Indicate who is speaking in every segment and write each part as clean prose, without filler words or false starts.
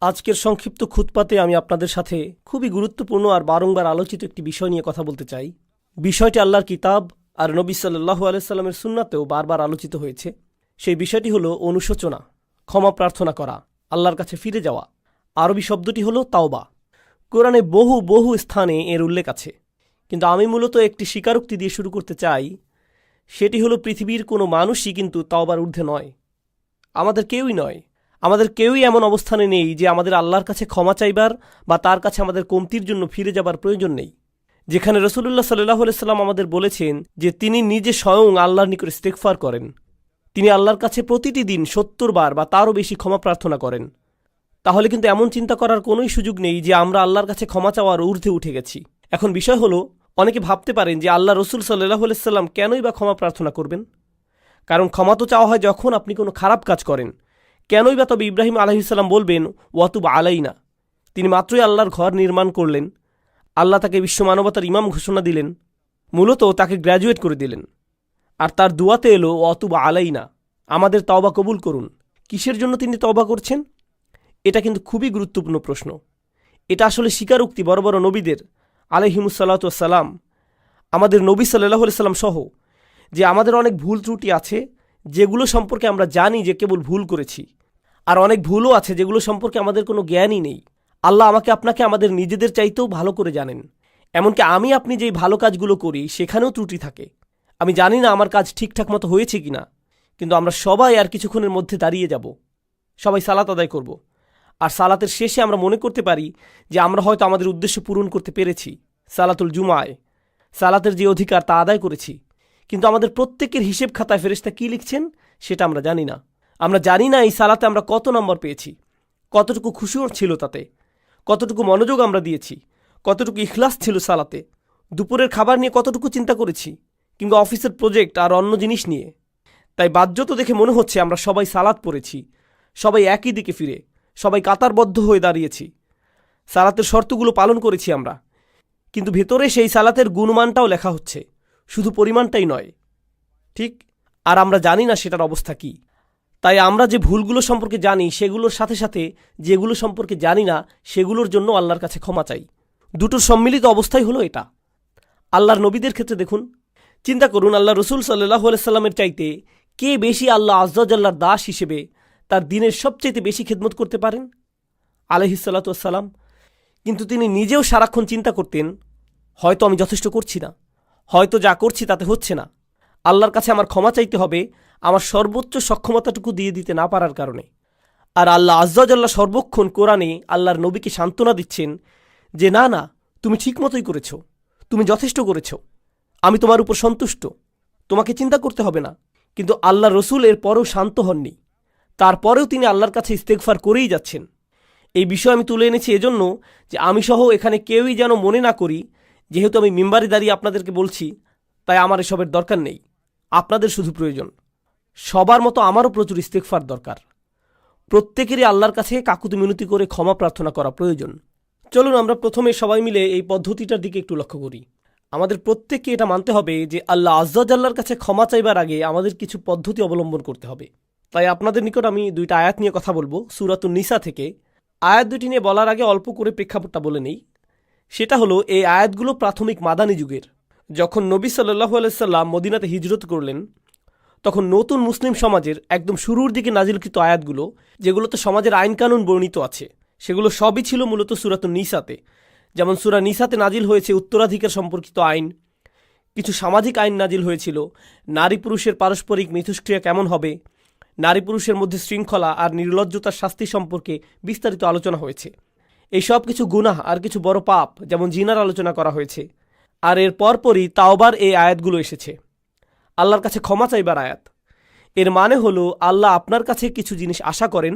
Speaker 1: আজকের সংক্ষিপ্ত খুতপাতে আমি আপনাদের সাথে খুবই গুরুত্বপূর্ণ আর বারংবার আলোচিত একটি বিষয় নিয়ে কথা বলতে চাই। বিষয়টি আল্লাহর কিতাব আর নবী সাল্লাল্লাহু আলাইহি সাল্লামের সুন্নাতেও বারবার আলোচিত হয়েছে। সেই বিষয়টি হলো অনুশোচনা, ক্ষমা প্রার্থনা করা, আল্লাহর কাছে ফিরে যাওয়া। আরবি শব্দটি হলো তাওবা। কোরআনে বহু বহু স্থানে এর উল্লেখ আছে, কিন্তু আমি মূলত একটি স্বীকারোক্তি দিয়ে শুরু করতে চাই। সেটি হলো পৃথিবীর কোনো মানুষই কিন্তু তাওবার ঊর্ধ্বে নয়। আমাদের কেউই নয়। আমাদের কেউই এমন অবস্থানে নেই যে আমাদের আল্লাহর কাছে ক্ষমা চাইবার বা তার কাছে আমাদের কমতির জন্য ফিরে যাবার প্রয়োজন নেই। যেখানে রাসূলুল্লাহ সাল্লাল্লাহু আলাইহি সাল্লাম আমাদের বলেছেন যে তিনি নিজে স্বয়ং আল্লাহর নিকট ইস্তেগফার করেন, তিনি আল্লাহর কাছে প্রতিটি দিন ৭০ বার বা তারও বেশি ক্ষমা প্রার্থনা করেন। তাহলে কিন্তু এমন চিন্তা করার কোনোই সুযোগ নেই যে আমরা আল্লাহর কাছে ক্ষমা চাওয়ার ঊর্ধ্বে উঠে গেছি। এখন বিষয় হলো, অনেকে ভাবতে পারেন যে আল্লাহ রসুল সাল্লাল্লাহু আলাইহি সাল্লাম কেনই বা ক্ষমা প্রার্থনা করবেন? কারণ ক্ষমা তো চাওয়া হয় যখন আপনি কোনো খারাপ কাজ করেন। কেনই বা তবে ইব্রাহিম আলাইহিস সালাম বলবেন ওয়াতুব আলাইনা? তিনি মাত্রই আল্লাহর ঘর নির্মাণ করলেন, আল্লাহ তাকে বিশ্ব মানবতার ইমাম ঘোষণা দিলেন, মূলত তাকে গ্র্যাজুয়েট করে দিলেন। আর তার দুয়াতে এলো ওয়াতুব আলাইনা, আমাদের তওবা কবুল করুন। কিসের জন্য তিনি তওবা করছেন? এটা কিন্তু খুবই গুরুত্বপূর্ণ প্রশ্ন। এটা আসলে স্বীকারোক্তি বড় বড় নবীদের আলাইহিমুসসালাতু ওয়াসসালাম, আমাদের নবী সাল্লাল্লাহু আলাইহি সাল্লাম সহ, যে আমাদের অনেক ভুল ত্রুটি আছে যেগুলো সম্পর্কে আমরা জানি যে কেবল ভুল করেছি, আর অনেক ভুলও আছে যেগুলো সম্পর্কে আমাদের কোনো জ্ঞানই নেই। আল্লাহ আমাকে আপনাকে আমাদের নিজেদের চাইতেও ভালো করে জানেন। এমনকি আমি আপনি যেই ভালো কাজগুলো করি সেখানেও ত্রুটি থাকে। আমি জানি না আমার কাজ ঠিকঠাক মতো হয়েছে কিনা, কিন্তু আমরা সবাই আর কিছুক্ষণের মধ্যে দাঁড়িয়ে যাব, সবাই সালাত আদায় করব। আর সালাতের শেষে আমরা মনে করতে পারি যে আমরা হয়তো আমাদের উদ্দেশ্য পূরণ করতে পেরেছি, সালাতুল জুমায় সালাতের যে অধিকার তা আদায় করেছি। কিন্তু আমাদের প্রত্যেকের হিসেব খাতায় ফেরেশতা কী লিখছেন সেটা আমরা জানি না। আমরা জানি না এই সালাতে আমরা কত নম্বর পেয়েছি, কতটুকু খুশি ছিল তাতে, কতটুকু মনোযোগ আমরা দিয়েছি, কতটুকু ইখলাস ছিল সালাতে, দুপুরের খাবার নিয়ে কতটুকু চিন্তা করেছি, কিংবা অফিসের প্রজেক্ট আর অন্য জিনিস নিয়ে। তাই বাহ্যত দেখে মনে হচ্ছে আমরা সবাই সালাত পড়েছি, সবাই একই দিকে ফিরে, সবাই কাতারবদ্ধ হয়ে দাঁড়িয়েছি, সালাতের শর্তগুলো পালন করেছি আমরা। কিন্তু ভেতরে সেই সালাতের গুণমানটাও লেখা হচ্ছে, শুধু পরিমাণটাই নয়, ঠিক? আর আমরা জানি না সেটার অবস্থা কী। তাই আমরা যে ভুলগুলো সম্পর্কে জানি সেগুলোর সাথে সাথে যেগুলো সম্পর্কে জানি না সেগুলোর জন্য আল্লাহর কাছে ক্ষমা চাই। দুটোর সম্মিলিত অবস্থাই হলো এটা। আল্লাহর নবীদের ক্ষেত্রে দেখুন, চিন্তা করুন, আল্লাহ রসুল সাল্লাল্লাহু আলাইহি সাল্লামের চাইতে কে বেশি আল্লাহ আযজা ওয়া জাল্লার দাস হিসেবে তার দিনের সবচাইতে বেশি খেদমত করতে পারেন? আলাইহিস সালাতু ওয়াস সালাম। কিন্তু তিনি নিজেও সারাক্ষণ চিন্তা করতেন, হয়তো আমি যথেষ্ট করছি না, হয়তো যা করছি তাতে হচ্ছে না, আল্লাহর কাছে আমার ক্ষমা চাইতে হবে আমার সর্বোচ্চ সক্ষমতাটুকু দিয়ে দিতে না পারার কারণে। আর আল্লাহ আযজা ওয়া জাল্লা সর্বক্ষণ কোরআনে আল্লাহর নবীকে সান্ত্বনা দিচ্ছেন যে না না, তুমি ঠিক মতোই করেছ, তুমি যথেষ্ট করেছ, আমি তোমার উপর সন্তুষ্ট, তোমাকে চিন্তা করতে হবে না। কিন্তু আল্লাহ রসুল এর পরেও শান্ত হননি, তারপরেও তিনি আল্লাহর কাছে ইস্তেগফার করেই যাচ্ছেন। এই বিষয় আমি তুলে এনেছি এজন্য যে আমি সহ এখানে কেউই যেন মনে না করি যেহেতু আমি মিম্বারে দাঁড়িয়ে আপনাদেরকে বলছি তাই আমার এসবের দরকার নেই। আপনাদের শুধু প্রয়োজন, সবার মতো আমারও প্রচুর ইস্তেগফার দরকার। প্রত্যেকেরই আল্লাহর কাছে কাকুতি মিনতি করে ক্ষমা প্রার্থনা করা প্রয়োজন। চলুন আমরা প্রথমে সবাই মিলে এই পদ্ধতিটার দিকে একটু লক্ষ্য করি। আমাদের প্রত্যেককে এটা মানতে হবে যে আল্লাহ আযজা ওয়া জাল্লার কাছে ক্ষমা চাইবার আগে আমাদের কিছু পদ্ধতি অবলম্বন করতে হবে। তাই আপনাদের নিকট আমি দুইটা আয়াত নিয়ে কথা বলবো সূরাতুন নিসা থেকে। আয়াত দুটি নিয়ে বলার আগে অল্প করে প্রেক্ষাপটটা বলে নেই। সেটা হলো, এই আয়াতগুলো প্রাথমিক মাদানী যুগের। যখন নবী সাল্লাল্লাহু আলাইহি সাল্লাম মদিনাতে হিজরত করলেন তখন নতুন মুসলিম সমাজের একদম শুরুর দিকে নাজিলকৃত আয়াতগুলো, যেগুলোতে সমাজের আইনকানুন বর্ণিত আছে, সেগুলো সবই ছিল মূলত সূরাতুন নিসাতে। যেমন সূরা নিসাতে নাজিল হয়েছে উত্তরাধিকার সম্পর্কিত আইন, কিছু সামাজিক আইন নাজিল হয়েছিল, নারী পুরুষের পারস্পরিক মিথস্ক্রিয়া কেমন হবে, নারী পুরুষের মধ্যে শৃঙ্খলা আর নির্লজ্জতার শাস্তি সম্পর্কে বিস্তারিত আলোচনা হয়েছে। এই সব কিছু গুনাহ আর কিছু বড় পাপ যেমন জিনার আলোচনা করা হয়েছে। আর এর পরপরই তাওবার এই আয়াতগুলো এসেছে, আল্লাহর কাছে ক্ষমা চাইবার আয়াত। এর মানে হলো আল্লাহ আপনার কাছে কিছু জিনিস আশা করেন,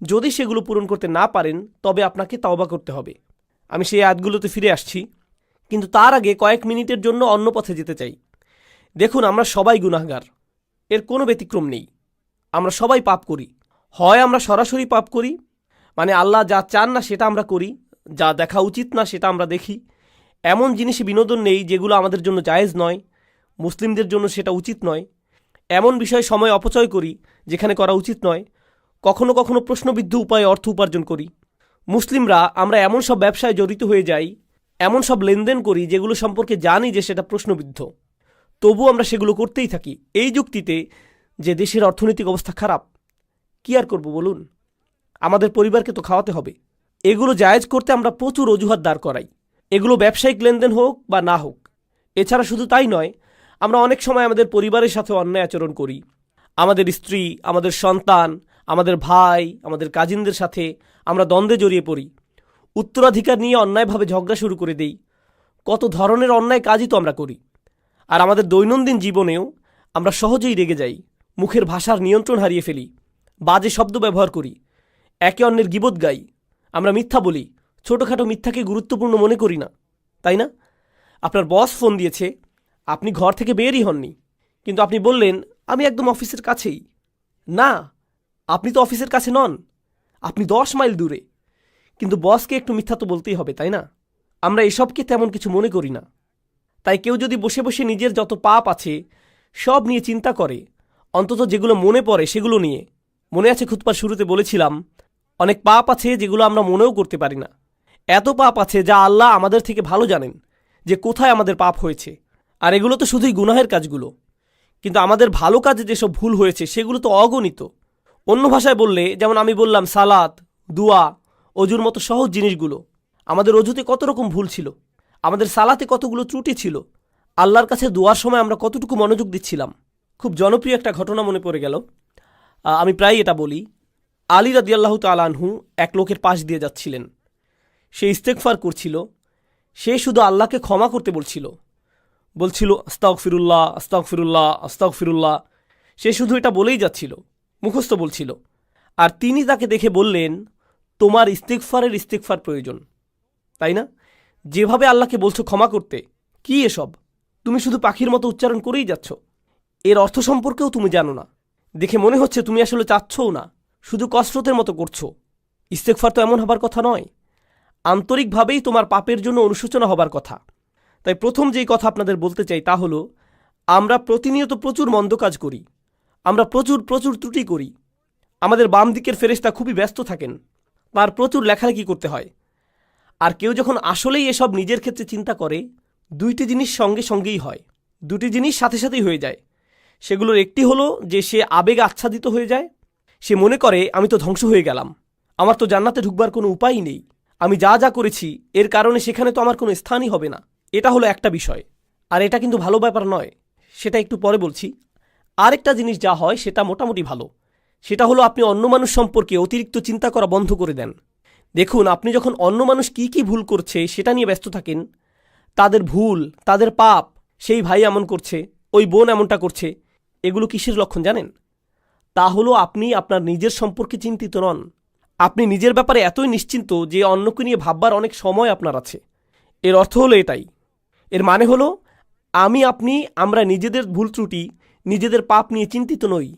Speaker 1: যদি সেগুলো পূরণ করতে না পারেন তবে আপনাকে তাওবা করতে হবে। আমি সেই আয়াতগুলোতে ফিরে আসছি, কিন্তু তার আগে কয়েক মিনিটের জন্য অন্য পথে যেতে চাই। দেখুন, আমরা সবাই গুনাহগার, এর কোনো ব্যতিক্রম নেই। আমরা সবাই পাপ করি। হয় আমরা সরাসরি পাপ করি, মানে আল্লাহ যা চান না সেটা আমরা করি, যা দেখা উচিত না সেটা আমরা দেখি, এমন জিনিসে বিনোদন নেই যেগুলো আমাদের জন্য জায়েজ নয়, মুসলিমদের জন্য সেটা উচিত নয়, এমন বিষয়ে সময় অপচয় করি যেখানে করা উচিত নয়, কখনো কখনো প্রশ্নবিদ্ধ উপায়ে অর্থ উপার্জন করি, মুসলিমরা আমরা এমন সব ব্যবসায় জড়িত হয়ে যাই, এমন সব লেনদেন করি যেগুলো সম্পর্কে জানি যে সেটা প্রশ্নবিদ্ধ, তবু আমরা সেগুলো করতেই থাকি এই যুক্তিতে যে দেশের অর্থনৈতিক অবস্থা খারাপ। কি আর করব বলুন, আমাদের পরিবারকে তো খাওয়াতে হবে। এগুলো জায়েজ করতে আমরা প্রচুর অজুহাত দাঁড় করাই, এগুলো ব্যবসায়িক লেনদেন হোক বা না হোক। এছাড়া শুধু তাই নয়, আমরা অনেক সময় আমাদের পরিবারের সাথে অন্যায় আচরণ করি। আমাদের স্ত্রী, আমাদের সন্তান, আমাদের ভাই, আমাদের কাজিনদের সাথে আমরা দ্বন্দ্বে জড়িয়ে পড়ি, উত্তরাধিকার নিয়ে অন্যায়ভাবে ঝগড়া শুরু করে দেই। কত ধরনের অন্যায় কাজই তো আমরা করি। আর আমাদের দৈনন্দিন জীবনেও আমরা সহজেই রেগে যাই, মুখের ভাষার নিয়ন্ত্রণ হারিয়ে ফেলি, বাজে শব্দ ব্যবহার করি, একে অন্যের গীবত গাই, আমরা মিথ্যা বলি, ছোটোখাটো মিথ্যাকে গুরুত্বপূর্ণ মনে করি না, তাই না? আপনার বস ফোন দিয়েছে, আপনি ঘর থেকে বেরই হননি, কিন্তু আপনি বললেন আমি একদম অফিসের কাছেই। না, আপনি তো অফিসের কাছে নন, আপনি 10 মাইল দূরে। কিন্তু বসকে একটু মিথ্যা তো বলতেই হবে, তাই না? আমরা এসবকে তেমন কিছু মনে করি না। তাই কেউ যদি বসে বসে নিজের যত পাপ আছে সব নিয়ে চিন্তা করে, অন্তত যেগুলো মনে পড়ে সেগুলো নিয়ে। মনে আছে খুতবার শুরুতে বলেছিলাম, অনেক পাপ আছে যেগুলো আমরা মনেও করতে পারি না। এত পাপ আছে যা আল্লাহ আমাদের থেকে ভালো জানেন যে কোথায় আমাদের পাপ হয়েছে। আর এগুলো তো শুধুই গুনাহের কাজগুলো, কিন্তু আমাদের ভালো কাজে যেসব ভুল হয়েছে সেগুলো তো অগণিত। অন্য ভাষায় বললে, যেমন আমি বললাম সালাত, দুয়া, অজুর মতো সহজ জিনিসগুলো, আমাদের অজুতে কত রকম ভুল ছিল, আমাদের সালাতে কতগুলো ত্রুটি ছিল, আল্লাহর কাছে দোয়ার সময় আমরা কতটুকু মনোযোগ দিচ্ছিলাম। খুব জনপ্রিয় একটা ঘটনা মনে পড়ে গেল, আমি প্রায় এটা বলি। আলী রাদিয়াল্লাহু তাআলা আনহু এক লোকের পাশ দিয়ে যাচ্ছিলেন, সে ইস্তেগফার করছিল, সে শুধু আল্লাহকে ক্ষমা করতে বলছিল আস্তাগফিরুল্লাহ আস্তাগফিরুল্লাহ আস্তাগফিরুল্লাহ। সে শুধু এটা বলেই যাচ্ছিল, মুখস্থ বলছিল। আর তিনি তাকে দেখে বললেন, তোমার ইস্তেগফার প্রয়োজন, তাই না? যেভাবে আল্লাহকে বলছো ক্ষমা করতে, কি এসব? তুমি শুধু পাখির মতো উচ্চারণ করেই যাচ্ছ, এর অর্থ সম্পর্কেও তুমি জানো না। দেখে মনে হচ্ছে তুমি আসলে চাচ্ছও না, শুধু কসরতের মতো করছো। ইস্তেগফার তো এমন হবার কথা নয়, আন্তরিকভাবেই তোমার পাপের জন্য অনুশোচনা হবার কথা। তাই প্রথম যেই কথা আপনাদের বলতে চাই তা হলো, আমরা প্রতিনিয়ত প্রচুর মন্দ কাজ করি, আমরা প্রচুর ত্রুটি করি। আমাদের বাম দিকের ফেরেশতা খুবই ব্যস্ত থাকেন, তার প্রচুর লেখালেখি করতে হয়। আর কেউ যখন আসলেই এসব নিজের ক্ষেত্রে চিন্তা করে, দুইটি জিনিস সঙ্গেই হয়, দুটি জিনিস সাথে সাথেই হয়ে যায়। সেগুলোর একটি হলো যে সে আবেগে আচ্ছাদিত হয়ে যায়, সে মনে করে আমি তো ধ্বংস হয়ে গেলাম, আমার তো জান্নাতে ঢুকবার কোনো উপায়ই নেই, আমি যা যা করেছি এর কারণে সেখানে তো আমার কোনো স্থানই হবে না। এটা হলো একটা বিষয়, আর এটা কিন্তু ভালো ব্যাপার নয়, সেটা একটু পরে বলছি। আরেকটা জিনিস যা হয় সেটা মোটামুটি ভালো, সেটা হলো আপনি অন্য মানুষ সম্পর্কে অতিরিক্ত চিন্তা করা বন্ধ করে দেন। দেখুন, আপনি যখন অন্য মানুষ কি ভুল করছে সেটা নিয়ে ব্যস্ত থাকেন, তাদের ভুল, তাদের পাপ, সেই ভাই এমন করছে, ওই বোন এমনটা করছে, এগুলো কিসের লক্ষণ জানেন? তা হলো আপনি আপনার নিজের সম্পর্কে চিন্তিত নন। আপনি নিজের ব্যাপারে এতই নিশ্চিন্ত যে অন্যকে নিয়ে ভাববার অনেক সময় আপনার আছে। এর অর্থ হলো এটাই। এর মানে হলো আমরা নিজেদের ভুল ত্রুটি, নিজেদের পাপ নিয়ে চিন্তিত নই,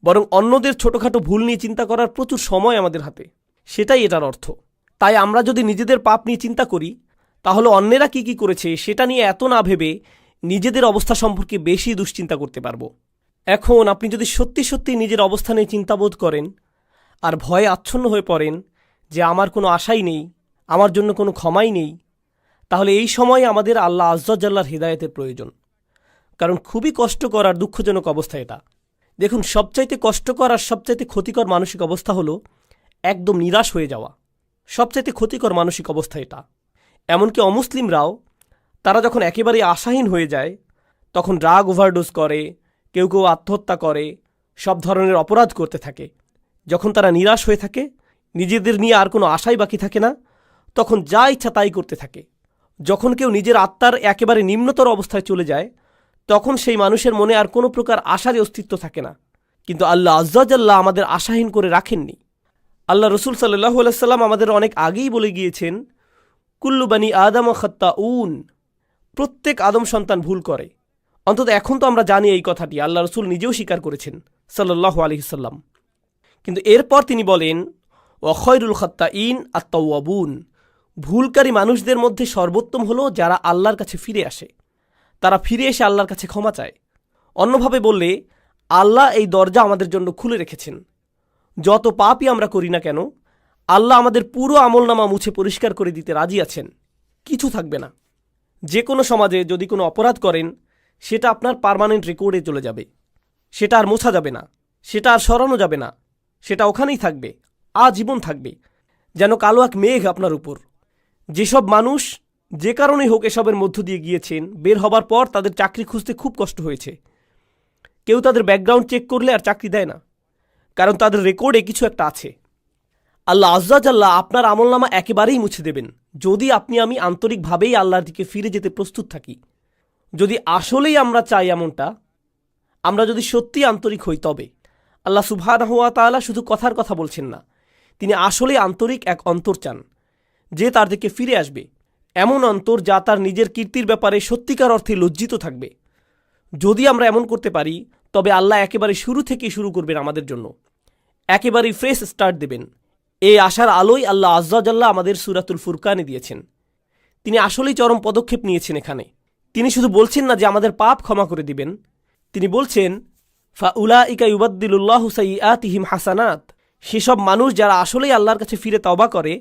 Speaker 1: বরং অন্যদের ছোটোখাটো ভুল নিয়ে চিন্তা করার প্রচুর সময় আমাদের হাতে, সেটাই এটার অর্থ। তাই আমরা যদি নিজেদের পাপ নিয়ে চিন্তা করি, তাহলে অন্যেরা কি করেছে সেটা নিয়ে এত না ভেবে নিজেদের অবস্থা সম্পর্কে বেশি দুশ্চিন্তা করতে পারবো। এখন আপনি যদি সত্যি নিজের অবস্থানে চিন্তাবোধ করেন আর ভয়ে আচ্ছন্ন হয়ে পড়েন যে আমার কোনো আশাই নেই, আমার জন্য কোনো ক্ষমাই নেই, তাহলে এই সময় আমাদের আল্লাহ আজ্জা জাল্লার হৃদায়তের প্রয়োজন। কারণ খুবই কষ্টকর আর দুঃখজনক অবস্থা এটা। দেখুন, সবচাইতে কষ্টকর আর সবচাইতে ক্ষতিকর মানসিক অবস্থা হলো একদম নিরাশ হয়ে যাওয়া। সবচাইতে ক্ষতিকর মানসিক অবস্থা এটা। এমনকি অমুসলিমরাও, তারা যখন একেবারে আশাহীন হয়ে যায়, তখন ড্রাগ ওভারডোজ করে, কেউ আত্মহত্যা করে, সব ধরনের অপরাধ করতে থাকে। যখন তারা নিরাশ হয়ে থাকে, নিজেদের নিয়ে আর কোনো আশাই বাকি থাকে না, তখন যা ইচ্ছা তাই করতে থাকে। যখন কেউ নিজের আত্মার একেবারে নিম্নতর অবস্থায় চলে যায়, তখন সেই মানুষের মনে আর কোনো প্রকার আশারই অস্তিত্ব থাকে না। কিন্তু আল্লাহ আজ্জা জাল্লাহ আমাদের আশাহীন করে রাখেননি। আল্লাহ রসুল সাল্লাল্লাহু আলাইহি সাল্লাম আমাদের অনেক আগেই বলে গিয়েছেন, কুল্লু বানি আদম খাত্তাউন, প্রত্যেক আদম সন্তান ভুল করে। অন্তত এখন তো আমরা জানি এই কথাটি, আল্লাহ রসুল নিজেও স্বীকার করেছেন সাল্লাল্লাহু আলাইহি সাল্লাম। কিন্তু এরপর তিনি বলেন, ওয়া খায়রুল খাত্তাইন আত-তাওয়াবুন, ভুলকারী মানুষদের মধ্যে সর্বোত্তম হলো যারা আল্লাহর কাছে ফিরে আসে, তারা ফিরে এসে আল্লাহর কাছে ক্ষমা চায়। অন্যভাবে বললে, আল্লাহ এই দরজা আমাদের জন্য খুলে রেখেছেন। যত পাপই আমরা করি না কেন, আল্লাহ আমাদের পুরো আমলনামা মুছে পরিষ্কার করে দিতে রাজি আছেন, কিছু থাকবে না। যে কোনো সমাজে যদি কোনো অপরাধ করেন, সেটা আপনার পার্মানেন্ট রেকর্ডে চলে যাবে, সেটা আর মোছা যাবে না, সেটা আর সরানো যাবে না, সেটা ওখানেই থাকবে, আজীবন থাকবে, যেন কালো এক মেঘ আপনার উপর। যেসব মানুষ যে কারণেই হোক এসবের মধ্য দিয়ে গিয়েছেন, বের হবার পর তাদের চাকরি খুঁজতে খুব কষ্ট হয়েছে। কেউ তাদের ব্যাকগ্রাউন্ড চেক করলে আর চাকরি দেয় না, কারণ তাদের রেকর্ডে কিছু একটা আছে। আল্লাহ আজ্জাজাল্লাহ আপনার আমলনামা একেবারেই মুছে দেবেন, যদি আপনি আমি আন্তরিকভাবেই আল্লাহর দিকে ফিরে যেতে প্রস্তুত থাকি। যদি আসলেই আমরা চাই এমনটা, আমরা যদি সত্যি আন্তরিক হই, তবে আল্লাহ সুবহানাহু ওয়া তাআলা শুধু কথার কথা বলছেন না, তিনি আসলেই আন্তরিক এক অন্তর চান, যে তার দিকে ফিরে আসবে। এমন অন্তর যা তার নিজের কীর্তির ব্যাপারে সত্যিকার অর্থে লজ্জিত থাকবে। যদি আমরা এমন করতে পারি, তবে আল্লাহ একেবারে শুরু থেকেই শুরু করবেন আমাদের জন্য, একেবারেই ফ্রেশ স্টার্ট দেবেন। এই আশার আলোই আল্লাহ আজ্জাজাল্লাহ আমাদের সূরাতুল ফুরকানে দিয়েছেন। তিনি আসলেই চরম পদক্ষেপ নিয়েছেন এখানে। তিনি শুধু বলছেন না যে আমাদের পাপ ক্ষমা করে দিবেন, তিনি বলছেন ফাউলাইকা ইউবাদদিলুল্লাহু সাইয়্যাতিহিম হাসানাত। সেসব মানুষ যারা আসলেই আল্লাহর কাছে ফিরে তওবা করে,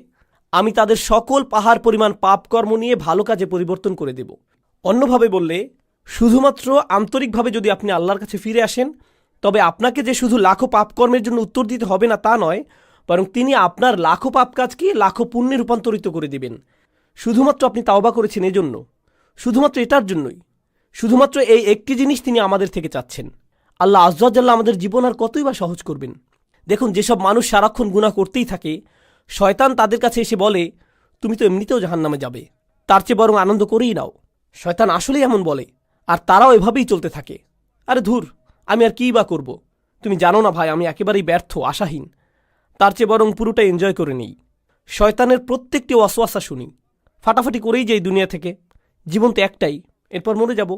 Speaker 1: আমি তাদের সকল পাহাড় পরিমাণ পাপকর্ম নিয়ে ভালো কাজে পরিবর্তন করে দেব। অন্যভাবে বললে, শুধুমাত্র আন্তরিকভাবে যদি আপনি আল্লাহর কাছে ফিরে আসেন, তবে আপনাকে যে শুধু লাখো পাপকর্মের জন্য উত্তর দিতে হবে না তা নয়, বরং তিনি আপনার লাখো পাপ কাজকে লাখো পুণ্যে রূপান্তরিত করে দেবেন। শুধুমাত্র আপনি তাওবা করেছেন এজন্য, শুধুমাত্র এটার জন্যই, শুধুমাত্র এই একটি জিনিস তিনি আমাদের থেকে চাচ্ছেন। আল্লাহ আজ্জাজাল্লাহ আমাদের জীবন আর কতই বা সহজ করবেন। দেখুন, যেসব মানুষ সারাক্ষণ গুনাহ করতেই থাকে, শয়তান তাদের কাছে এসে বলে, তুমি তো এমনিতেও জাহান্নামে যাবে, তার চেয়ে বরং আনন্দ করেই নাও। শয়তান আসলেই এমন বলে, আর তারাও এভাবেই চলতে থাকে। আরে ধুর, আমি আর কী বা করব, তুমি জানো না ভাই, আমি একেবারেই ব্যর্থ, আশাহীন, তার চেয়ে বরং পুরোটা এনজয় করে নিই। শয়তানের প্রত্যেকটি ওয়াসওয়াসা শুনি, ফাটাফাটি করেই যাই দুনিয়া থেকে, জীবন তো একটাই, এরপর মরে যাব,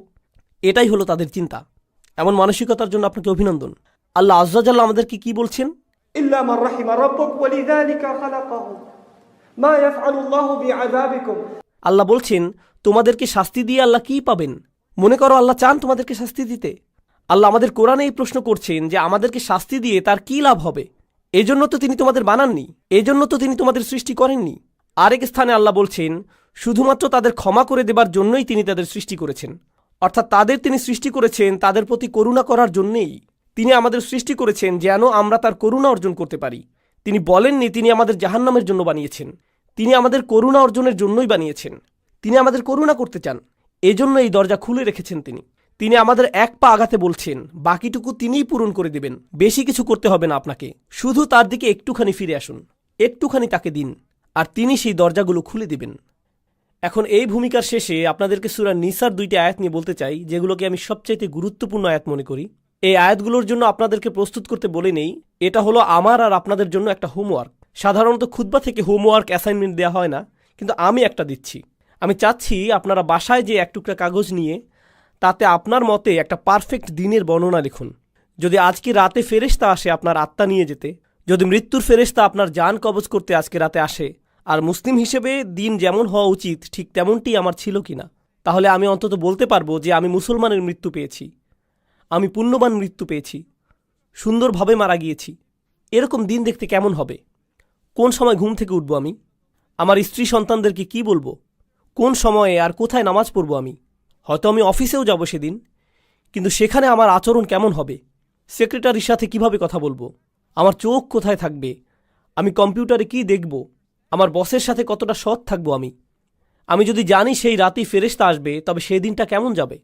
Speaker 1: এটাই হলো তাদের চিন্তা। এমন মানসিকতার জন্য আপনাকে অভিনন্দন। আল্লাহ আজ্জাজাল্লাহ আমাদেরকে কি বলছেন?
Speaker 2: ইল্লা মান রাহিমা রাব্বুক ওয়ালিযালিকা খালাকাহু মা ইয়াফআলুল্লাহু বিআযাবিকুম।
Speaker 1: আল্লাহ বলছেন, তোমাদেরকে শাস্তি দিয়ে আল্লাহ কি পাবেন? মনে করো আল্লাহ চান তোমাদেরকে শাস্তি দিতে? আল্লাহ আমাদের কোরআনে এই প্রশ্ন করছেন যে আমাদেরকে শাস্তি দিয়ে তার কি লাভ হবে? এজন্য তো তিনি তোমাদের বানাননি, এজন্য তো তিনি তোমাদের সৃষ্টি করেননি। আরেক স্থানে আল্লাহ বলছেন, শুধুমাত্র তাদের ক্ষমা করে দেবার জন্যই তিনি তাদের সৃষ্টি করেছেন। অর্থাৎ তাদের তিনি সৃষ্টি করেছেন তাদের প্রতি করুণা করার জন্যেই। তিনি আমাদের সৃষ্টি করেছেন যেন আমরা তার করুণা অর্জন করতে পারি। তিনি বলেননি তিনি আমাদের জাহান্নামের জন্য বানিয়েছেন, তিনি আমাদের করুণা অর্জনের জন্যই বানিয়েছেন। তিনি আমাদের করুণা করতে চান, এজন্য এই দরজা খুলে রেখেছেন তিনি। তিনি আমাদের এক পা আগাতে বলছেন, বাকিটুকু তিনিই পূরণ করে দেবেন। বেশি কিছু করতে হবে না আপনাকে, শুধু তার দিকে একটুখানি ফিরে আসুন, একটুখানি তাকে দিন, আর তিনি সেই দরজাগুলো খুলে দিবেন। এখন এই ভূমিকার শেষে আপনাদেরকে সূরা নিসার 2টি আয়াত নিয়ে বলতে চাই, যেগুলোকে আমি সবচাইতে গুরুত্বপূর্ণ আয়াত মনে করি। এই আয়াতগুলোর জন্য আপনাদেরকে প্রস্তুত করতে বলে নেই, এটা হলো আমার আর আপনাদের জন্য একটা হোমওয়ার্ক। সাধারণত খুতবা থেকে হোমওয়ার্ক অ্যাসাইনমেন্ট দেওয়া হয় না, কিন্তু আমি একটা দিচ্ছি। আমি চাচ্ছি আপনারা বাসায় যে এক টুকরা কাগজ নিয়ে তাতে আপনার মতে একটা পারফেক্ট দিনের বর্ণনা লিখুন। যদি আজকে রাতে ফেরেশতা আসে আপনার আত্মা নিয়ে যেতে, যদি মৃত্যুর ফেরেশতা আপনার জান কবজ করতে আজকে রাতে আসে, আর মুসলিম হিসেবে দিন যেমন হওয়া উচিত ঠিক তেমনটি আমার ছিল কিনা, তাহলে আমি অন্তত বলতে পারবো যে আমি মুসলমানের মৃত্যু পেয়েছি, আমি পুণ্যবান মৃত্যু পেয়েছি, সুন্দরভাবে মারা গিয়েছি। এরকম দিন দেখতে কেমন হবে? কোন সময় ঘুম থেকে উঠবো আমি? আমার স্ত্রী সন্তানদেরকে কি বলবো? কোন সময়ে আর কোথায় নামাজ পড়বো আমি? হয়তো আমি অফিসেও যাব সেদিন, কিন্তু সেখানে আমার আচরণ কেমন হবে? সেক্রেটারির সাথে কিভাবে কথা বলবো? আমার চোখ কোথায় থাকবে? আমি কম্পিউটারে কি দেখব? আমার বসের সাথে কতটা সৎ থাকবো আমি? আমি যদি জানি সেই রাতেই ফেরেশতা আসবে, তবে সেই দিনটা কেমন যাবে?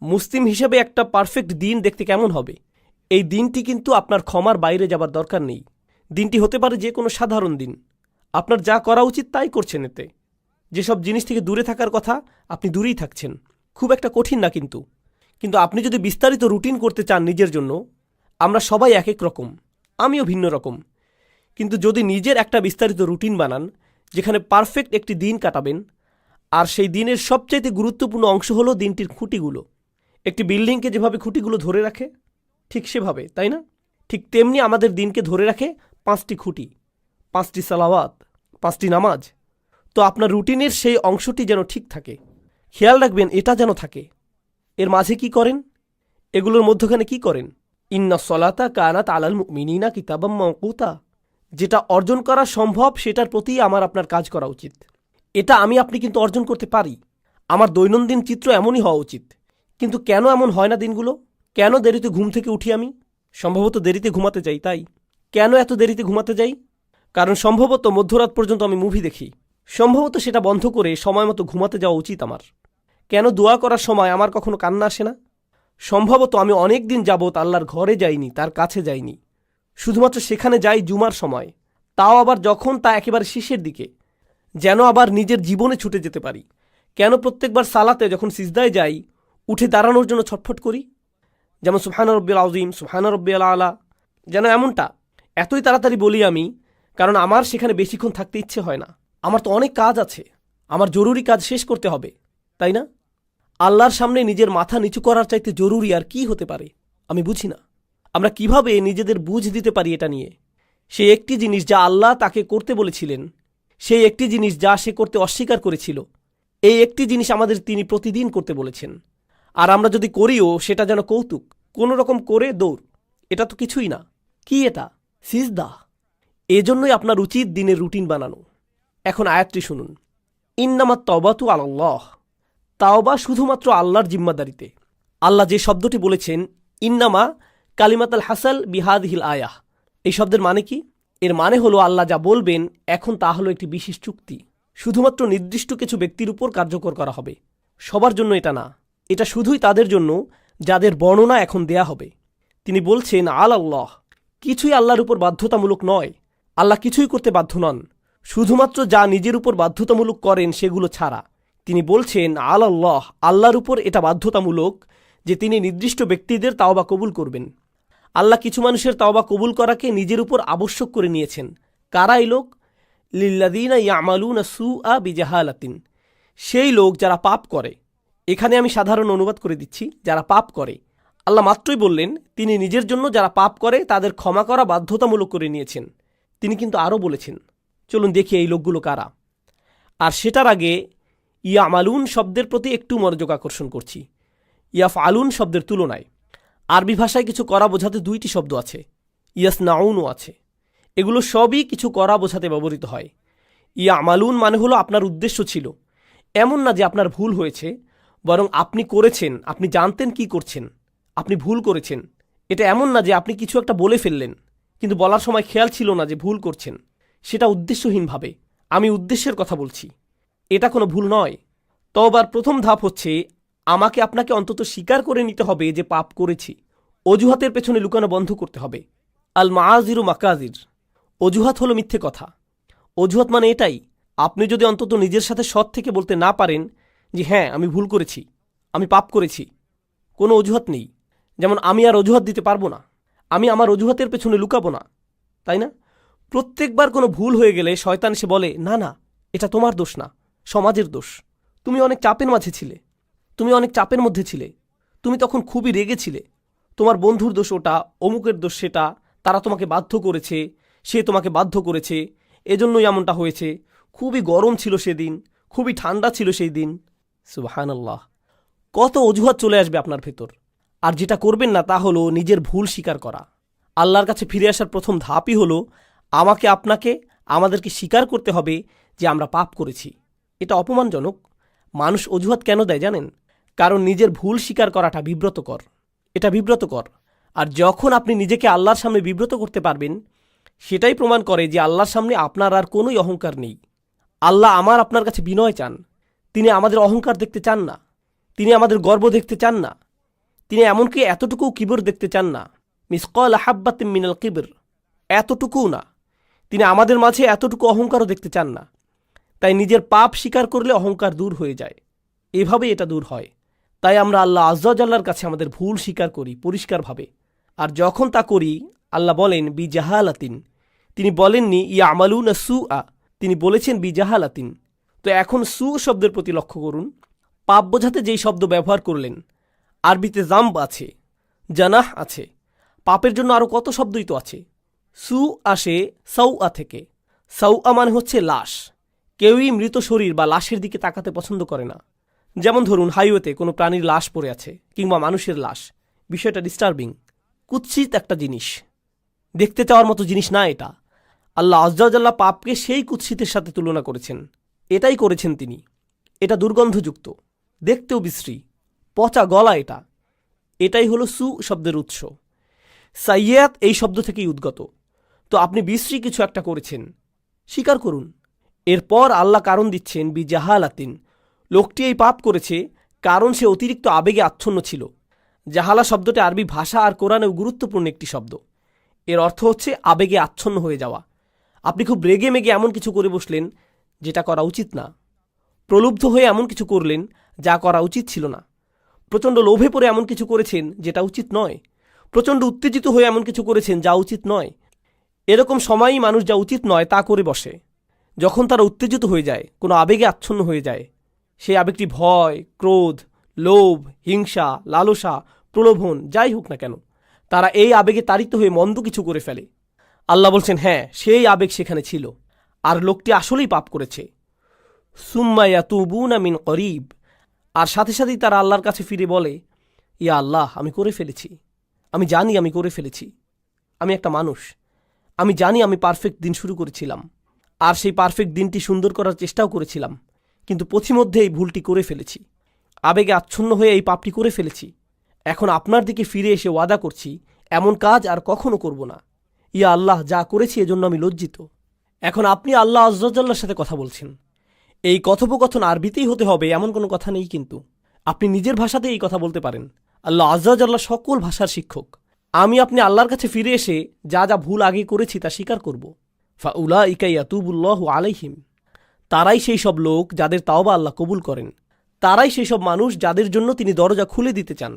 Speaker 1: মুসলিম হিসেবে একটা পারফেক্ট দিন দেখতে কেমন হবে? এই দিনটি কিন্তু আপনার ক্ষমার বাইরে যাবার দরকার নেই। দিনটি হতে পারে যে কোনো সাধারণ দিন, আপনার যা করা উচিত তাই করছেন। এতে যেসব জিনিস থেকে দূরে থাকার কথা আপনি দূরেই থাকছেন। খুব একটা কঠিন না, কিন্তু আপনি যদি বিস্তারিত রুটিন করতে চান নিজের জন্য, আমরা সবাই এক এক রকম, আমিও ভিন্ন রকম, কিন্তু যদি নিজের একটা বিস্তারিত রুটিন বানান যেখানে পারফেক্ট একটি দিন কাটাবেন, আর সেই দিনের সবচাইতে গুরুত্বপূর্ণ অংশ হলো দিনটির খুঁটিগুলো। একটি বিল্ডিংকে যেভাবে খুঁটিগুলো ধরে রাখে ঠিক সেভাবে, তাই না? ঠিক তেমনি আমাদের দিনকে ধরে রাখে 5টি খুঁটি, 5টি সালাওয়াত, 5টি নামাজ। তো আপনার রুটিনের সেই অংশটি যেন ঠিক থাকে, খেয়াল রাখবেন এটা যেন থাকে। এর মাঝে কি করেন? এগুলোর মধ্যখানে কি করেন? ইন্না সলাতা কানাত আলাল মুমিনিনা কিতাবাম মাওকুতা। যেটা অর্জন করা সম্ভব সেটার প্রতি আমার আপনার কাজ করা উচিত। এটা আমি আপনি কিন্তু অর্জন করতে পারি। আমার দৈনন্দিন চিত্র এমনই হওয়া উচিত। কিন্তু কেন এমন হয় না দিনগুলো? কেন দেরিতে ঘুম থেকে উঠি আমি? সম্ভবত দেরিতে ঘুমাতে যাই, তাই। কেন এত দেরিতে ঘুমাতে যাই? কারণ সম্ভবত মধ্যরাত পর্যন্ত আমি মুভি দেখি। সম্ভবত সেটা বন্ধ করে সময় মতো ঘুমাতে যাওয়া উচিত আমার। কেন দোয়া করার সময় আমার কখনো কান্না আসে না? সম্ভবত আমি অনেক দিন যাবৎ আল্লাহর ঘরে যাইনি, তার কাছে যাইনি। শুধুমাত্র সেখানে যাই জুমার সময়, তাও আবার যখন তা একেবারে শেষের দিকে, যেন আবার নিজের জীবনে ছুটে যেতে পারি। কেন প্রত্যেকবার সালাতে যখন সিজদায় যাই উঠে দাঁড়ানোর জন্য ছটফট করি? যেমন সুবহান রব্বিল আযীম, সুবহান রব্বিল আলা, যেন এমনটা এতই তাড়াতাড়ি বলি আমি, কারণ আমার সেখানে বেশিক্ষণ থাকতে ইচ্ছে হয় না। আমার তো অনেক কাজ আছে, আমার জরুরি কাজ শেষ করতে হবে, তাই না? আল্লাহর সামনে নিজের মাথা নিচু করার চাইতে জরুরি আর কি হতে পারে? আমি বুঝি না আমরা কিভাবে নিজেদের বুঝ দিতে পারি এটা নিয়ে। সেই একটি জিনিস যা আল্লাহ তাকে করতে বলেছিলেন, সেই একটি জিনিস যা সে করতে অস্বীকার করেছিল, এই একটি জিনিস আমাদের তিনি প্রতিদিন করতে বলেছেন। আর আমরা যদি করিও সেটা যেন কৌতুক, কোনো রকম করে দৌড়। এটা তো কিছুই না। কি এটা? সিজদা। এজন্যই আপনার উচিত দিনের রুটিন বানানো। এখন আয়াতটি শুনুন। ইন্নামাত তাওবাতু আলাল্লাহ। তাওবা শুধুমাত্র আল্লাহর জিম্মাদারিতে। আল্লাহ যে শব্দটি বলেছেন, ইন্নামা কালিমাতাল হাসাল বিহাদিহিল আয়াহ, এই শব্দের মানে কি? এর মানে হলো আল্লাহ যা বলবেন এখন তা হলো একটি বিশেষ চুক্তি। শুধুমাত্র নির্দিষ্ট কিছু ব্যক্তির উপর কার্যকর করা হবে, সবার জন্য এটা না। এটা শুধুই তাদের জন্য যাদের বর্ণনা এখন দেয়া হবে। তিনি বলছেন আল্লাহ, কিছুই আল্লাহর উপর বাধ্যতামূলক নয়। আল্লাহ কিছুই করতে বাধ্য নন, শুধুমাত্র যা নিজের উপর বাধ্যতামূলক করেন সেগুলো ছাড়া। তিনি বলছেন আল্লাহ, আল্লাহর উপর এটা বাধ্যতামূলক যে তিনি নির্দিষ্ট ব্যক্তিদের তাওবা কবুল করবেন। আল্লাহ কিছু মানুষের তাওবা কবুল করাকে নিজের উপর আবশ্যক করে নিয়েছেন। কারা এই লোক? লিল্লাযীনা ইয়ামালুনা সুআ বিজাহালাতিন, সেই লোক যারা পাপ করে। এখানে আমি সাধারণ অনুবাদ করে দিচ্ছি, যারা পাপ করে। আল্লাহ মাত্রই বললেন তিনি নিজের জন্য যারা পাপ করে তাদের ক্ষমা করা বাধ্যতামূলক করে নিয়েছেন। তিনি কিন্তু আরও বলেছেন, চলুন দেখি এই লোকগুলো কারা। আর সেটার আগে ইয়ামালুন শব্দের প্রতি একটু মনোযোগ আকর্ষণ করছি। ইয়াফআলুন শব্দের তুলনায় আরবি ভাষায় কিছু করা বোঝাতে দুইটি শব্দ আছে, ইয়াসনাউনও আছে। এগুলো সবই কিছু করা বোঝাতে ব্যবহৃত হয়। ইয়ামালুন মানে হলো আপনার উদ্দেশ্য ছিল। এমন না যে আপনার ভুল হয়েছে, বরং আপনি করেছেন, আপনি জানতেন কি করছেন, আপনি ভুল করেছেন। এটা এমন না যে আপনি কিছু একটা বলে ফেললেন কিন্তু বলার সময় খেয়াল ছিল না যে ভুল করছেন, সেটা উদ্দেশ্যহীনভাবে। আমি উদ্দেশ্যের কথা বলছি, এটা কোনো ভুল নয়। তওবার প্রথম ধাপ হচ্ছে আমাকে আপনাকে অন্তত স্বীকার করে নিতে হবে যে পাপ করেছি। অজুহাতের পেছনে লুকানো বন্ধ করতে হবে। আল মাআজিরু মাকাজির, অজুহাত হলো মিথ্যে কথা। অজুহাত মানে এটাই, আপনি যদি অন্তত নিজের সাথে সৎ থেকে বলতে না পারেন যে হ্যাঁ আমি ভুল করেছি, আমি পাপ করেছি, কোনো অজুহাত নেই। যেমন আমি আর অজুহাত দিতে পারবো না, আমি আমার অজুহাতের পেছনে লুকাবো না, তাই না? প্রত্যেকবার কোনো ভুল হয়ে গেলে শয়তান এসে বলে না না এটা তোমার দোষ না, সমাজের দোষ। তুমি অনেক চাপের মাঝে ছিলে, তুমি অনেক চাপের মধ্যে ছিলে, তুমি তখন খুবই রেগেছিলে, তোমার বন্ধুর দোষ ওটা, অমুকের দোষ সেটা, তারা তোমাকে বাধ্য করেছে, সে তোমাকে বাধ্য করেছে, এজন্যই এমনটা হয়েছে, খুবই গরম ছিল সেদিন, খুবই ঠান্ডা ছিল সেই দিন। সুবহানাল্লাহ, কত অজুহাত চলে আসবে আপনার ভেতর। আর যেটা করবেন না তা হলো নিজের ভুল স্বীকার করা। আল্লাহর কাছে ফিরে আসার প্রথম ধাপই হলো আমাকে আপনাকে আমাদেরকে স্বীকার করতে হবে যে আমরা পাপ করেছি। এটা অপমানজনক। মানুষ অজুহাত কেন দেয় জানেন? কারণ নিজের ভুল স্বীকার করাটা বিব্রতকর, এটা বিব্রতকর। আর যখন আপনি নিজেকে আল্লাহর সামনে বিব্রত করতে পারবেন, সেটাই প্রমাণ করে যে আল্লাহর সামনে আপনার আর কোনোই অহংকার নেই। আল্লাহ আমার আপনার কাছে বিনয় চান, তিনি আমাদের অহংকার দেখতে চান না, তিনি আমাদের গর্ব দেখতে চান না, তিনি এমনকি এতটুকু কিবর দেখতে চান না, মিসকাল হাব্বাতিন মিনাল কিবর, এতটুকুও না। তিনি আমাদের মাঝে এতটুকু অহংকারও দেখতে চান না। তাই নিজের পাপ স্বীকার করলে অহংকার দূর হয়ে যায়, এভাবেই এটা দূর হয়। তাই আমরা আল্লাহ আজ্জা জাল্লার কাছে আমাদের ভুল স্বীকার করি পরিষ্কারভাবে। আর যখন তা করি আল্লাহ বলেন বিজাহালাতিন, তিনি বলেননি ইয়ামালুনা সুআ, তিনি বলেছেন বিজাহালাতিন। তো এখন সু শব্দের প্রতি লক্ষ্য করুন। পাপ বোঝাতে যেই শব্দ ব্যবহার করলেন, আরবিতে জাম্ব আছে, জানাহ আছে, পাপের জন্য আরও কত শব্দই তো আছে। সু আসে সাউআ থেকে। সাউআ মানে হচ্ছে লাশ। কেউই মৃত শরীর বা লাশের দিকে তাকাতে পছন্দ করে না। যেমন ধরুন হাইওয়েতে কোনো প্রাণীর লাশ পড়ে আছে কিংবা মানুষের লাশ, বিষয়টা ডিস্টার্বিং, কুৎসিত একটা জিনিস, দেখতে চাওয়ার মতো জিনিস না এটা। আল্লাহ আজ্জাল্লাহ পাপকে সেই কুৎসিতের সাথে তুলনা করেছেন। এটাই করেছেন তিনি। এটা দুর্গন্ধযুক্ত, দেখতেও বিশ্রী, পচা গলা। এটাই হলো সু শব্দের উৎস। সাইয়াত এই শব্দ থেকেই উদ্গত। তো আপনি বিশ্রী কিছু একটা করেছেন, স্বীকার করুন। এরপর আল্লাহ কারণ দিচ্ছেন বিজাহালাতিন, লোকটি এই পাপ করেছে কারণ সে অতিরিক্ত আবেগে আচ্ছন্ন ছিল। জাহালা শব্দটি আরবি ভাষা আর কোরআনেও গুরুত্বপূর্ণ একটি শব্দ। এর অর্থ হচ্ছে আবেগে আচ্ছন্ন হয়ে যাওয়া। আপনি খুব রেগে মেগে এমন কিছু করে বসলেন যেটা করা উচিত না। প্রলুব্ধ হয়ে এমন কিছু করলেন যা করা উচিত ছিল না। প্রচণ্ড লোভে পড়ে এমন কিছু করেছেন যেটা উচিত নয়। প্রচণ্ড উত্তেজিত হয়ে এমন কিছু করেছেন যা উচিত নয়। এরকম সময়ই মানুষ যা উচিত নয় তা করে বসে। যখন তারা উত্তেজিত হয়ে যায়, কোনো আবেগে আচ্ছন্ন হয়ে যায়, সেই আবেগটি ভয়, ক্রোধ, লোভ, হিংসা, লালসা, প্রলোভন যাই হোক না কেন, তারা এই আবেগে তাড়িত হয়ে মন্দ কিছু করে ফেলে। আল্লাহ বলছেন, হ্যাঁ, সেই আবেগ সেখানে ছিল, আর লোকটি আসলেই পাপ করেছে। সুম্মা ইয়াতুবুনা মিন করিব, আর সাথে সাথেই তারা আল্লাহর কাছে ফিরে বলে, ইয়া আল্লাহ, আমি করে ফেলেছি, আমি জানি আমি করে ফেলেছি, আমি একটা মানুষ, আমি জানি আমি পারফেক্ট দিন শুরু করেছিলাম, আর সেই পারফেক্ট দিনটি সুন্দর করার চেষ্টাও করেছিলাম, কিন্তু পথিমধ্যে এই ভুলটি করে ফেলেছি, আবেগে আচ্ছন্ন হয়ে এই পাপটি করে ফেলেছি। এখন আপনার দিকে ফিরে এসে ওয়াদা করছি এমন কাজ আর কখনো করব না। ইয়া আল্লাহ, যা করেছি এজন্য আমি লজ্জিত। এখন আপনি আল্লাহ আজ্জাল্লাহর সাথে কথা বলছেন। এই কথোপকথন আরবিতেই হতে হবে এমন কোনো কথা নেই, কিন্তু আপনি নিজের ভাষাতে এই কথা বলতে পারেন। আল্লাহ আজ্জাল্লাহ সকল ভাষার শিক্ষক। আমি আপনি আল্লাহর কাছে ফিরে এসে যা যা ভুল আগে করেছি তা স্বীকার করব। ফাউলাইকা ইয়াতুবুল্লাহু আলাইহিম, তারাই সেই সব লোক যাদের তাওবা আল্লাহ কবুল করেন। তারাই সেই সব মানুষ যাদের জন্য তিনি দরজা খুলে দিতে চান।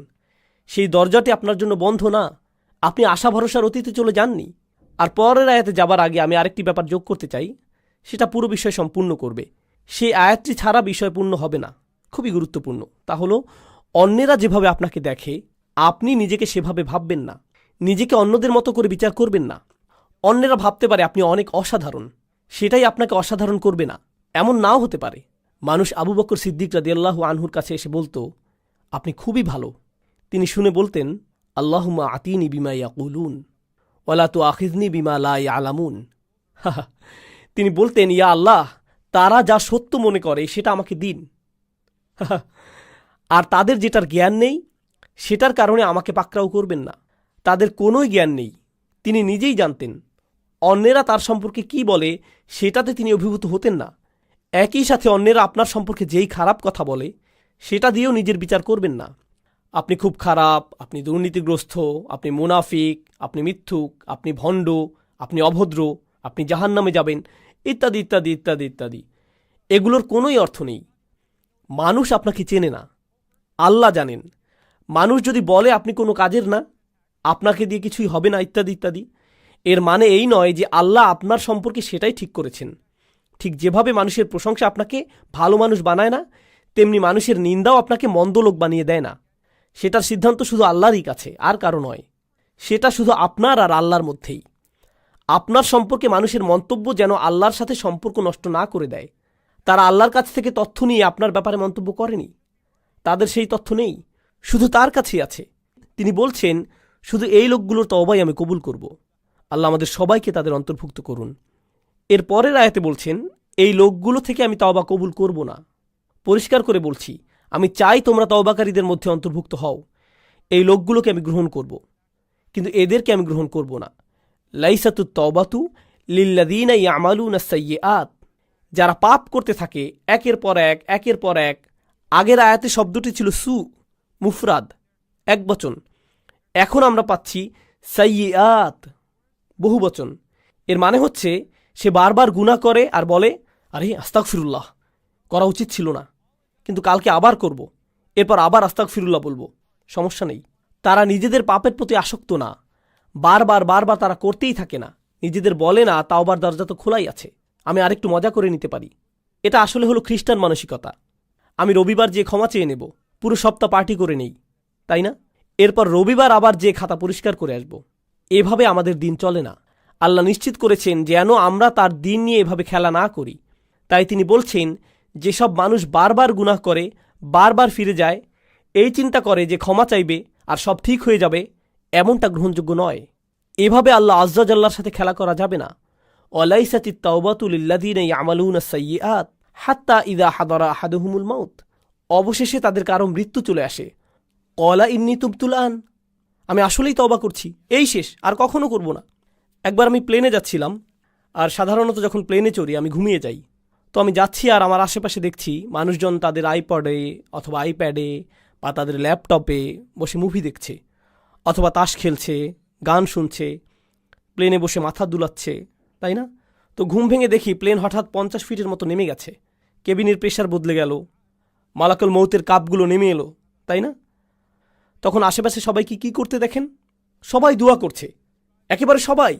Speaker 1: সেই দরজাটি আপনার জন্য বন্ধ না। আপনি আশা ভরসার অতীতে চলে যাননি। আর পরের আয়াতে যাবার আগে আমি আরেকটি ব্যাপার যোগ করতে চাই, সেটা পুরো বিষয় সম্পূর্ণ করবে। সেই আয়াতটি ছাড়া বিষয় পূর্ণ হবে না। খুবই গুরুত্বপূর্ণ। তা হলো, অন্যেরা যেভাবে আপনাকে দেখে আপনি নিজেকে সেভাবে ভাববেন না। নিজেকে অন্যদের মতো করে বিচার করবেন না। অন্যেরা ভাবতে পারে আপনি অনেক অসাধারণ, সেটাই আপনাকে অসাধারণ করবে না, এমন নাও হতে পারে। মানুষ আবু বকর সিদ্দিক রাদিয়াল্লাহু আনহুর কাছে এসে বলতো, আপনি খুবই ভালো। তিনি শুনে বলতেন, আল্লাহুম্মা আতিনি বিমা ইয়াকুলুন ওয়ালা তুআখিযনি বিমা লা ইয়ালামুন। তিনি বলতেন, ইয়া আল্লাহ, তারা যা সত্য মনে করে সেটা আমাকে দিন, আর তাদের যেটার জ্ঞান নেই সেটার কারণে আমাকে পাকড়াও করবেন না। তাদের কোনোই জ্ঞান নেই, তিনি নিজেই জানতেন। অন্যেরা তার সম্পর্কে কি বলে সেটাতে তিনি অভিভূত হতেন না। একই সাথে অন্যেরা আপনার সম্পর্কে যেই খারাপ কথা বলে সেটা দিয়েও নিজের বিচার করবেন না। আপনি খুব খারাপ, আপনি দুর্নীতিগ্রস্ত, আপনি মুনাফিক, আপনি মিথ্যুক, আপনি ভণ্ড, আপনি অভদ্র, আপনি জাহান্নামে যাবেন, ইত্যাদি ইত্যাদি ইত্যাদি ইত্যাদি। এগুলোর কোনোই অর্থ নেই। মানুষ আপনাকে চেনে না, আল্লাহ জানেন। মানুষ যদি বলে আপনি কোনো কাজের না, আপনাকে দিয়ে কিছুই হবে না, ইত্যাদি ইত্যাদি, এর মানে এই নয় যে আল্লাহ আপনার সম্পর্কে সেটাই ঠিক করেছেন। ঠিক যেভাবে মানুষের প্রশংসা আপনাকে ভালো মানুষ বানায় না, তেমনি মানুষের নিন্দাও আপনাকে মন্দ লোক বানিয়ে দেয় না। সেটার সিদ্ধান্ত শুধু আল্লাহরই কাছে, আর কারো নয়। সেটা শুধু আপনার আর আল্লাহর মধ্যেই। আপনার সম্পর্কে মানুষের মন্তব্য যেন আল্লাহর সাথে সম্পর্ক নষ্ট না করে দেয়। তারা আল্লাহর কাছ থেকে তথ্য নিয়ে আপনার ব্যাপারে মন্তব্য করেনি। তাদের সেই তথ্য নেই, শুধু তার কাছেই আছে। তিনি বলছেন, শুধু এই লোকগুলোর তওবাই আমি কবুল করব। আল্লাহ আমাদের সবাইকে তাদের অন্তর্ভুক্ত করুন। এর পরের আয়াতে বলছেন, এই লোকগুলো থেকে আমি তওবা কবুল করব না। পরিষ্কার করে বলছি, আমি চাই তোমরা তওবাকারীদের মধ্যে অন্তর্ভুক্ত হও। এই লোকগুলোকে আমি গ্রহণ করব, কিন্তু এদেরকে আমি গ্রহণ করব না। লাইসাতুত তওবাতু লিল্লাযীনা ইয়ামালুনাস সাইয়্যাত, যারা পাপ করতে থাকে একের পর এক একের পর এক। আগের আয়াতে শব্দটি ছিল সু, মুফরাদ, একবচন। এখন আমরা পাচ্ছি সাইয়্যাত, বহুবচন। এর মানে হচ্ছে সে বারবার গুনাহ করে আর বলে, আরে আস্তাগফিরুল্লাহ, করা উচিত ছিল না, কিন্তু কালকে আবার করব, এরপর আবার আস্তাগফিরুল্লাহ বলবো, সমস্যা নেই। তারা নিজেদের পাপের প্রতি আসক্ত না, বারবার বারবার তারা করতেই থাকে না। নিজেদের বলে না, তাওবার দরজা তো খোলাই আছে, আমি আরেকটু মজা করে নিতে পারি। এটা আসলে হলো খ্রিস্টান মানসিকতা। আমি রবিবার যে ক্ষমা চেয়ে নেব, পুরো সপ্তাহ পার্টি করে নেই, তাই না? এরপর রবিবার আবার যে খাতা পরিষ্কার করে আসব। এভাবে আমাদের দিন চলে না। আল্লাহ নিশ্চিত করেছেন যেন আমরা তার দিন নিয়ে এভাবে খেলা না করি। তাই তিনি বলছেন, যেসব মানুষ বারবার গুনাহ করে, বারবার ফিরে যায়, এই চিন্তা করে যে ক্ষমা চাইবে আর সব ঠিক হয়ে যাবে, এমনটা গ্রহণযোগ্য নয়। এভাবে আল্লাহ আজ্জাল্লাহর সাথে খেলা করা যাবে না। ওয়ালাইসাতিত তাওবাতু লিল্লাযীনা ইয়ামালুনা সাইয়্যাত হাত্তা ইযা হাদারা আহাদুহুমুল মাউত। অবশেষে তাদের কারো মৃত্যু চলে আসে। ক্বালা ইন্নী তুবতুল আন, আমি আসলেই তওবা করছি, এই শেষ, আর কখনো করব না। একবার আমি প্লেনে যাচ্ছিলাম, আর সাধারণত যখন প্লেনে চড়ি আমি ঘুমিয়ে যাই। তো আমি যাচ্ছি আর আমার আশেপাশে দেখছি মানুষজন তাদের আইপডে অথবা আইপ্যাডে বা তাদের ল্যাপটপে বসে মুভি দেখছে, অথবা তাস খেলছে, গান শুনছে, প্লেনে বসে মাথা দুলাচ্ছে, তাই না? তো ঘুম ভেঙে দেখি প্লেন হঠাৎ 50 ফিটের মতো নেমে গেছে, কেবিনের প্রেশার বদলে গেল, মালাকুল মৌতের কাপগুলো নেমে এলো, তাই না? তখন আশেপাশে সবাইকে কি করতে দেখেন? সবাই দোয়া করছে, একেবারে সবাই।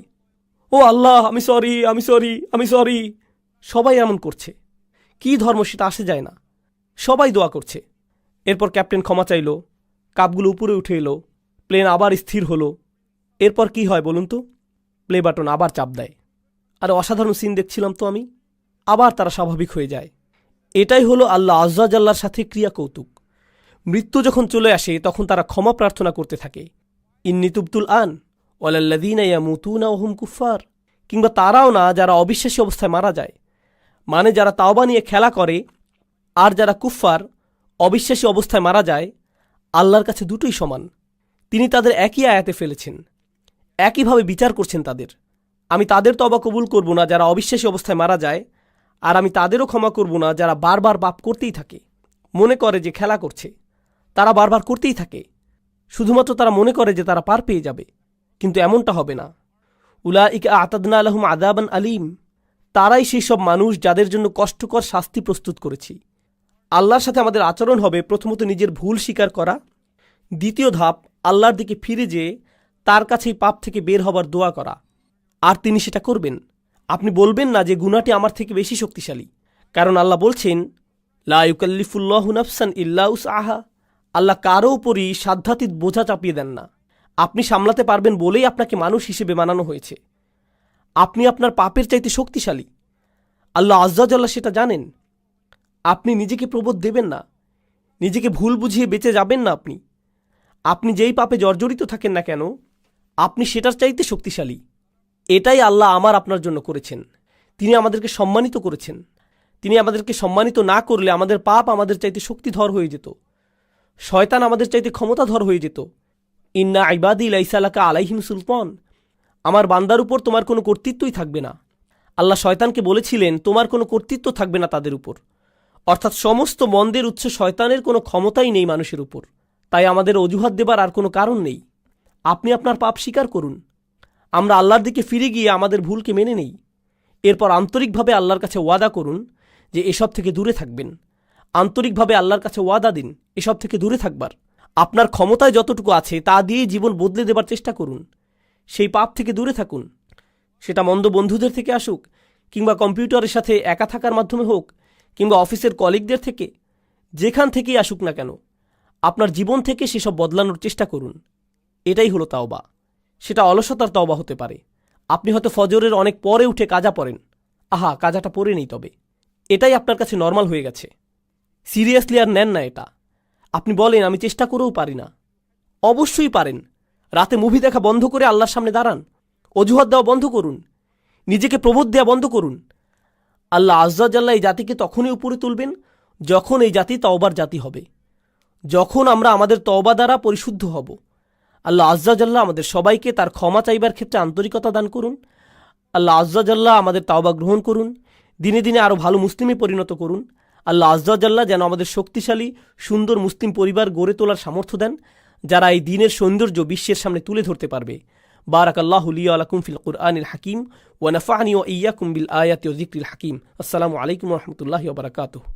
Speaker 1: ও আল্লাহ, আমি সরি, আমি সরি, আমি সরি। সবাই এমন করছে। কি ধর্ম সেটা আসে যায় না, সবাই দোয়া করছে। এরপর ক্যাপ্টেন ক্ষমা চাইল, কাপগুলো উপরে উঠে এলো, প্লেন আবার স্থির হলো। এরপর কি হয় বলুন তো? প্লে বাটন আবার চাপ দেয়। আর অসাধারণ সিন দেখছিলাম তো আমি। আবার তারা স্বাভাবিক হয়ে যায়। এটাই হলো আল্লাহ আজ্জা জাল্লার সাথে ক্রিয়া কৌতুক। মৃত্যু যখন চলে আসে তখন তারা ক্ষমা প্রার্থনা করতে থাকে, ইন্নী তুবতুল আন ওয়ালাল্লাযীনা ইয়ামুতুনা ওয়া হুম কুফফার। কিংবা তারাও না যারা অবিশ্বাসী অবস্থায় মারা যায়, মানে যারা তাওবা নিয়ে খেলা করে আর যারা কুফফার অবিশ্বাসী অবস্থায় মারা যায়, আল্লাহর কাছে দুটোই সমান। তিনি তাদের একই আয়াতে ফেলেছেন, একইভাবে বিচার করছেন তাদের। আমি তাদের তওবা কবুল করব না যারা অবিশ্বাসী অবস্থায় মারা যায়, আর আমি তাদেরও ক্ষমা করব না যারা বারবার পাপ করতেই থাকে, মনে করে যে খেলা করছে। তারা বারবার করতেই থাকে, শুধুমাত্র তারা মনে করে যে তারা পার পেয়ে যাবে, কিন্তু এমনটা হবে না। উলাইকা আ'তাদনা লাহুম আযাবান আলীম, তারাই সেই সব মানুষ যাদের জন্য কষ্টকর শাস্তি প্রস্তুত করেছি। আল্লাহর সাথে আমাদের আচরণ হবে প্রথমত নিজের ভুল স্বীকার করা, দ্বিতীয় ধাপ আল্লাহর দিকে ফিরে যেয়ে তার কাছেই পাপ থেকে বের হবার দোয়া করা, আর তিনি সেটা করবেন। আপনি বলবেন না যে গুনাহটি আমার থেকে বেশি শক্তিশালী, কারণ আল্লাহ বলছেন লা ইউকাল্লিফুল্লাহু নাফসান ইল্লা উসআহা। আল্লাহ কারো উপরই সাধ্যাতীত বোঝা চাপিয়ে দেন না। আপনি সামলাতে পারবেন বলেই আপনাকে মানুষ হিসেবে বানানো হয়েছে। আপনি আপনার পাপের চাইতে শক্তিশালী, আল্লাহ আজ্জা জাল্লা সেটা জানেন। আপনি নিজেকে প্রবোধ দেবেন না, নিজেকে ভুল বুঝিয়ে বেঁচে যাবেন না। আপনি যেই পাপে জর্জরিত থাকেন না কেন, আপনি সেটার চাইতে শক্তিশালী। এটাই আল্লাহ আমার আপনার জন্য করেছেন। তিনি আমাদেরকে সম্মানিত করেছেন। তিনি আমাদেরকে সম্মানিত না করলে আমাদের পাপ আমাদের চাইতে শক্তিধর হয়ে যেত, শয়তান আমাদের চাইতে ক্ষমতাধর হয়ে যেত। ইন্না ইবাদি লাইসা লাকা আলাইহিম সুলতান, আমার বান্দার উপর তোমার কোনো কর্তৃত্বই থাকবে না। আল্লাহ শয়তানকে বলেছিলেন তোমার কোনো কর্তৃত্ব থাকবে না তাদের উপর, অর্থাৎ সমস্ত মন্দের উৎস শয়তানের কোনো ক্ষমতাই নেই মানুষের উপর। তাই আমাদের অজুহাত দেবার আর কোনো কারণ নেই। আপনি আপনার পাপ স্বীকার করুন, আমরা আল্লাহর দিকে ফিরে গিয়ে আমাদের ভুলকে মেনে নেই। এরপর আন্তরিকভাবে আল্লাহর কাছে ওয়াদা করুন যে এসব থেকে দূরে থাকবেন। আন্তরিকভাবে আল্লাহর কাছে ওয়াদা দিন এসব থেকে দূরে থাকবার। আপনার ক্ষমতায় যতটুকু আছে তা দিয়েই জীবন বদলে দেবার চেষ্টা করুন। সেই পাপ থেকে দূরে থাকুন, সেটা মন্দ বন্ধুদের থেকে আসুক, কিংবা কম্পিউটারের সাথে একা থাকার মাধ্যমে হোক, কিংবা অফিসের কলিগদের থেকে, যেখান থেকেই আসুক না কেন, আপনার জীবন থেকে সেসব বদলানোর চেষ্টা করুন। এটাই হলো তাওবা। সেটা অলসতার তাওবা হতে পারে। আপনি হয়তো ফজরের অনেক পরে উঠে কাজা পড়েন, আহা কাজাটা পরে নেই, তবে এটাই আপনার কাছে নর্মাল হয়ে গেছে, সিরিয়াসলি আর নেন না এটা। আপনি বলেন আমি চেষ্টা করেও পারি না। অবশ্যই পারেন। রাতে মুভি দেখা বন্ধ করে আল্লাহর সামনে দাঁড়ান, অজুহাত দেওয়া বন্ধ করুন, নিজেকে প্রবোধ দেওয়া বন্ধ করুন। আল্লাহ আজ্জা জাল্লা এই জাতিকে তখনই উপরে তুলবেন যখন এই জাতি তওবার জাতি হবে, যখন আমরা আমাদের তওবা দ্বারা পরিশুদ্ধ হব। আল্লাহ আজ্জা জাল্লা আমাদের সবাইকে তার ক্ষমা চাইবার ক্ষেত্রে আন্তরিকতা দান করুন। আল্লাহ আজ্জা জাল্লা আমাদের তাওবা গ্রহণ করুন, দিনে দিনে আরও ভালো মুসলিমে পরিণত করুন। আল্লাহ আজ্জা জাল্লা যেন আমাদের শক্তিশালী সুন্দর মুসলিম পরিবার গড়ে তোলার সামর্থ্য দেন, যারা এই দ্বীনের সৌন্দর্য বিশ্বের সামনে তুলে ধরতে পারবে। বারাকাল্লাহু লি ওয়া লাকুম ফিল কুরআনিল হাকিম ওয়া নাফা'নি ওয়া ইয়্যাকুম বিল আয়াতি ওয়া যিকরিল হাকিম। আসসালামু আলাইকুম ওয়া রাহমাতুল্লাহি ওয়া বারাকাতুহু।